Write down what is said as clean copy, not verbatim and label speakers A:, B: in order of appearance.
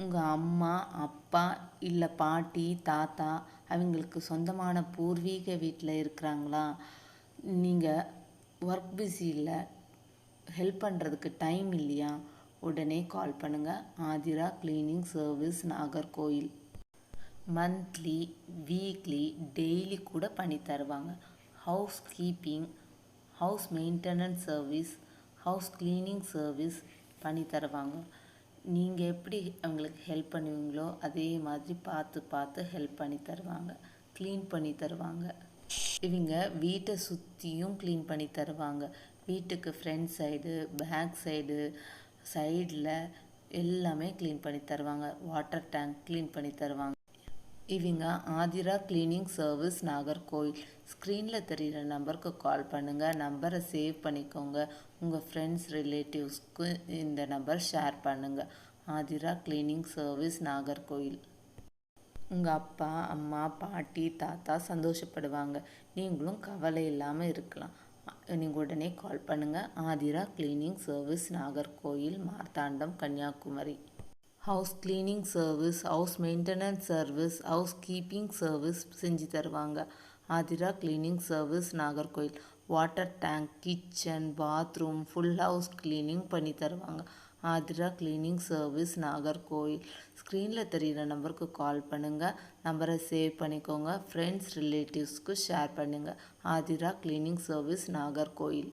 A: உங்கள் அம்மா அப்பா இல்லை பாட்டி தாத்தா அவங்களுக்கு சொந்தமான பூர்வீக வீட்டில் இருக்கிறாங்களா? நீங்கள் ஒர்க் பிஸியில் ஹெல்ப் பண்ணுறதுக்கு டைம் இல்லையா? உடனே கால் பண்ணுங்கள். Aadhira cleaning service, Nagercoil. Monthly, weekly, daily கூட பண்ணி தருவாங்க. House keeping, house maintenance service, house cleaning service பண்ணி தருவாங்க. நீங்கள் எப்படி அவங்களுக்கு ஹெல்ப் பண்ணுவீங்களோ அதே மாதிரி பார்த்து ஹெல்ப் பண்ணி தருவாங்க. க்ளீன் பண்ணி தருவாங்க. இவங்க வீட்டை சுற்றியும் க்ளீன் பண்ணி தருவாங்க. வீட்டுக்கு ஃப்ரண்ட் சைடு, பேக் சைடு, சைடில் எல்லாமே க்ளீன் பண்ணி தருவாங்க. வாட்டர் டேங்க் க்ளீன் பண்ணி தருவாங்க. இவங்க ஆதிரா கிளீனிங் சர்வீஸ், நாகர்கோயில். ஸ்க்ரீனில் தெரிகிற நம்பருக்கு கால் பண்ணுங்கள். நம்பரை சேவ் பண்ணிக்கோங்க. உங்கள் ஃப்ரெண்ட்ஸ் ரிலேட்டிவ்ஸ்க்கு இந்த நம்பர் ஷேர் பண்ணுங்கள். Aadhira cleaning service, Nagercoil. உங்கள் அப்பா அம்மா பாட்டி தாத்தா சந்தோஷப்படுவாங்க. நீங்களும் கவலை இல்லாமல் இருக்கலாம். நீங்கள் உடனே கால் பண்ணுங்கள். Aadhira cleaning service, Nagercoil, Marthandam, Kanyakumari. House cleaning service, house maintenance service, house keeping service செஞ்சு தருவாங்க. Aadhira cleaning service, Nagercoil. Water tank, kitchen, bathroom, full house cleaning பண்ணி தருவாங்க. Aadhira cleaning service, Nagercoil. ஸ்க்ரீனில் தெரிகிற நம்பருக்கு கால் பண்ணுங்கள். நம்பரை சேவ் பண்ணிக்கோங்க. ஃப்ரெண்ட்ஸ் ரிலேட்டிவ்ஸ்க்கு ஷேர் பண்ணுங்கள். Aadhira cleaning service, Nagercoil.